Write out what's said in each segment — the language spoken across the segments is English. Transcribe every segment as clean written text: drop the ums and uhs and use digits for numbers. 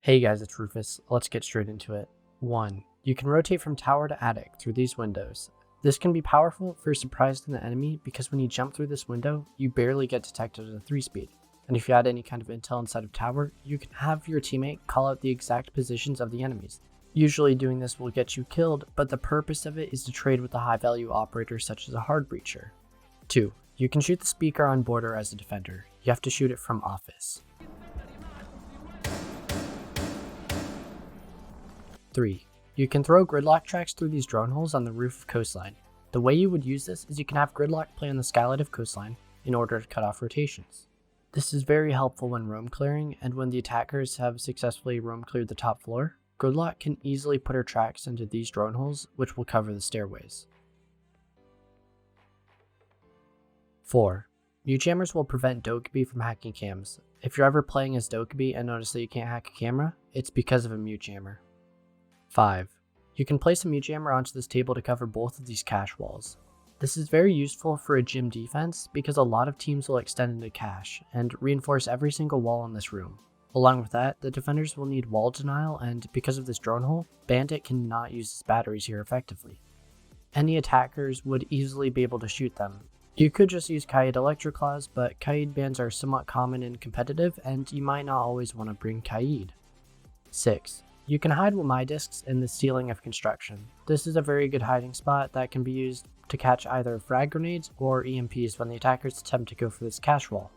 Hey guys, it's Rufus. Let's get straight into it. 1. You can rotate from tower to attic through these windows. This can be powerful if you're surprised in the enemy because when you jump through this window, you barely get detected at a 3-speed. And if you add any kind of intel inside of tower, you can have your teammate call out the exact positions of the enemies. Usually doing this will get you killed, but the purpose of it is to trade with a high value operator such as a hard breacher. 2. You can shoot the speaker on border as a defender. You have to shoot it from office. 3. You can throw gridlock tracks through these drone holes on the roof of coastline. The way you would use this is you can have gridlock play on the skylight of coastline in order to cut off rotations. This is very helpful when roam clearing, and when the attackers have successfully roam cleared the top floor, gridlock can easily put her tracks into these drone holes, which will cover the stairways. 4. Mute jammers will prevent Dokkaebi from hacking cams. If you're ever playing as Dokkaebi and notice that you can't hack a camera, it's because of a mute jammer. 5. You can place a mute jammer onto this table to cover both of these cache walls. This is very useful for a gym defense because a lot of teams will extend into cache and reinforce every single wall in this room. Along with that, the defenders will need wall denial, and because of this drone hole, Bandit cannot use his batteries here effectively. Any attackers would easily be able to shoot them. You could just use Kaid Electroclaws, but Kaid bans are somewhat common and competitive, and you might not always want to bring Kaid. 6. You can hide with my discs in the ceiling of construction. This is a very good hiding spot that can be used to catch either frag grenades or EMPs when the attackers attempt to go for this cache wall.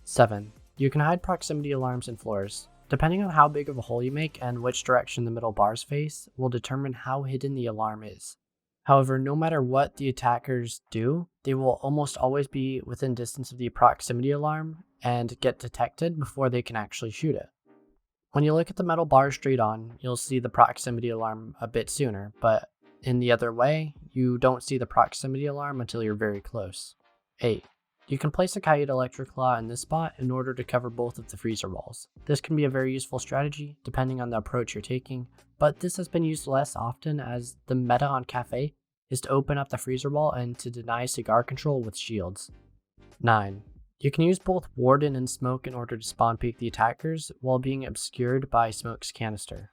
7. You can hide proximity alarms in floors. Depending on how big of a hole you make and which direction the middle bars face will determine how hidden the alarm is. However, no matter what the attackers do, they will almost always be within distance of the proximity alarm and get detected before they can actually shoot it. When you look at the metal bar straight on, you'll see the proximity alarm a bit sooner, but in the other way, you don't see the proximity alarm until you're very close. 8. You can place a Kaid Electroclaw in this spot in order to cover both of the freezer walls. This can be a very useful strategy depending on the approach you're taking, but this has been used less often as the meta on Cafe is to open up the freezer wall and to deny cigar control with shields. 9. You can use both Warden and Smoke in order to spawn peek the attackers while being obscured by Smoke's canister.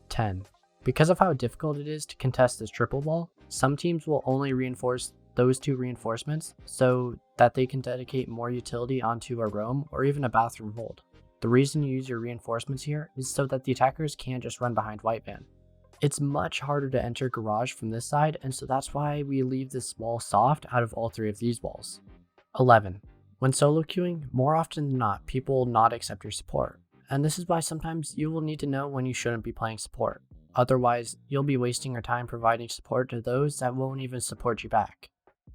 10. Because of how difficult it is to contest this triple wall, some teams will only reinforce those 2 reinforcements so that they can dedicate more utility onto a roam or even a bathroom hold. The reason you use your reinforcements here is so that the attackers can't just run behind white van. It's much harder to enter garage from this side, and so that's why we leave this wall soft out of all 3 of these walls. 11. When solo queuing, more often than not, people will not accept your support, and this is why sometimes you will need to know when you shouldn't be playing support. Otherwise, you'll be wasting your time providing support to those that won't even support you back.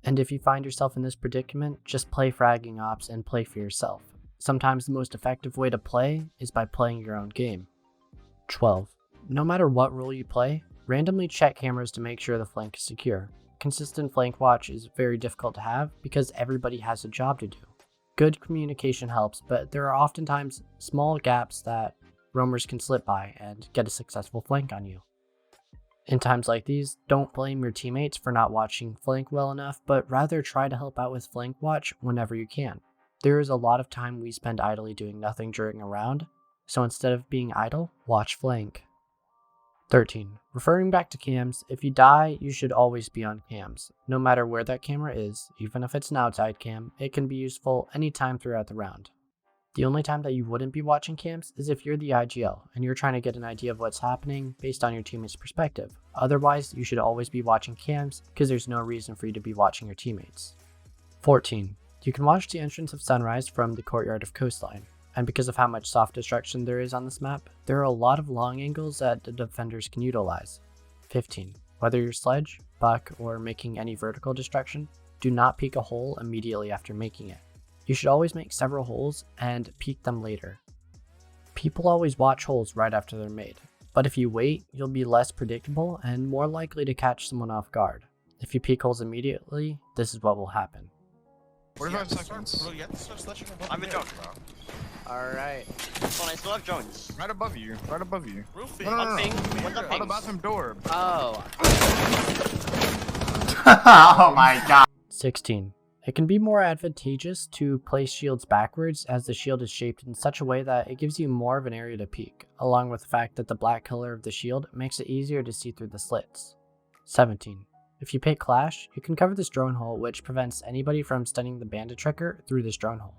And if you find yourself in this predicament, just play fragging ops and play for yourself. Sometimes the most effective way to play is by playing your own game. 12. No matter what role you play, randomly check cameras to make sure the flank is secure. Consistent flank watch is very difficult to have because everybody has a job to do. Good communication helps, but there are oftentimes small gaps that roamers can slip by and get a successful flank on you. In times like these, don't blame your teammates for not watching flank well enough, but rather try to help out with flank watch whenever you can. There is a lot of time we spend idly doing nothing during a round, so instead of being idle, watch flank. 13. Referring back to cams, if you die, you should always be on cams. No matter where that camera is, even if it's an outside cam, it can be useful anytime throughout the round. The only time that you wouldn't be watching cams is if you're the IGL and you're trying to get an idea of what's happening based on your teammate's perspective. Otherwise, you should always be watching cams because there's no reason for you to be watching your teammates. 14. You can watch the entrance of Sunrise from the courtyard of Coastline. And because of how much soft destruction there is on this map, there are a lot of long angles that the defenders can utilize. 15. Whether you're sledge, buck, or making any vertical destruction, do not peek a hole immediately after making it. You should always make several holes and peek them later. People always watch holes right after they're made, but if you wait, you'll be less predictable and more likely to catch someone off guard. If you peek holes immediately, this is what will happen. 45 seconds. I'm in drone, bro. Alright. Well, I still have drones. Right above you. Right above you. Rufus. No. What's the On ping? the bathroom door. Oh. Oh my god. 16. It can be more advantageous to place shields backwards, as the shield is shaped in such a way that it gives you more of an area to peek, along with the fact that the black color of the shield makes it easier to see through the slits. 17. If you pick Clash, you can cover this drone hole, which prevents anybody from stunning the bandit tracker through this drone hole.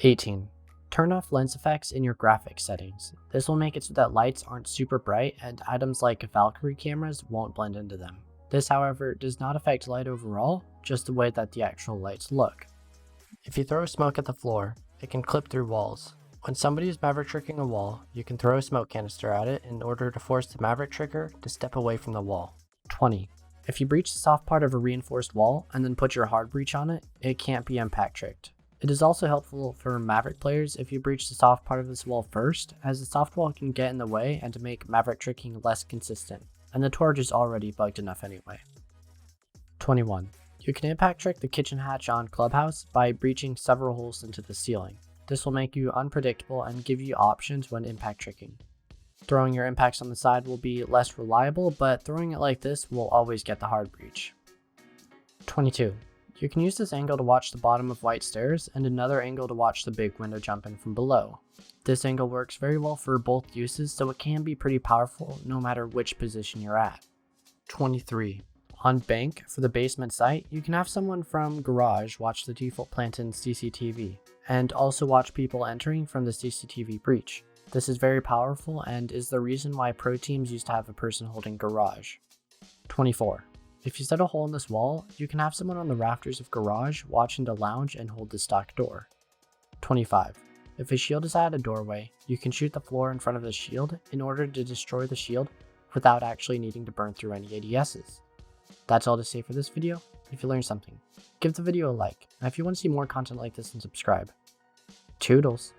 18. Turn off lens effects in your graphics settings. This will make it so that lights aren't super bright and items like Valkyrie cameras won't blend into them. This, however, does not affect light overall, just the way that the actual lights look. If you throw smoke at the floor, it can clip through walls. When somebody is maverick tricking a wall, you can throw a smoke canister at it in order to force the maverick tricker to step away from the wall. 20. If you breach the soft part of a reinforced wall and then put your hard breach on it, it can't be impact tricked. It is also helpful for maverick players if you breach the soft part of this wall first, as the soft wall can get in the way and to make maverick tricking less consistent, and the torch is already bugged enough anyway. 21. You can impact trick the kitchen hatch on Clubhouse by breaching several holes into the ceiling. This will make you unpredictable and give you options when impact tricking. Throwing your impacts on the side will be less reliable, but throwing it like this will always get the hard breach. 22. You can use this angle to watch the bottom of white stairs and another angle to watch the big window jump in from below. This angle works very well for both uses, so it can be pretty powerful no matter which position you're at. 23. On bank, for the basement site, you can have someone from garage watch the default plant-in CCTV, and also watch people entering from the CCTV breach. This is very powerful and is the reason why pro teams used to have a person holding garage. 24. If you set a hole in this wall, you can have someone on the rafters of garage watch into lounge and hold the stock door. 25. If a shield is at a doorway, you can shoot the floor in front of the shield in order to destroy the shield without actually needing to burn through any ADSs. That's all to say for this video. If you learned something, give the video a like, and if you want to see more content like this, then subscribe. Toodles!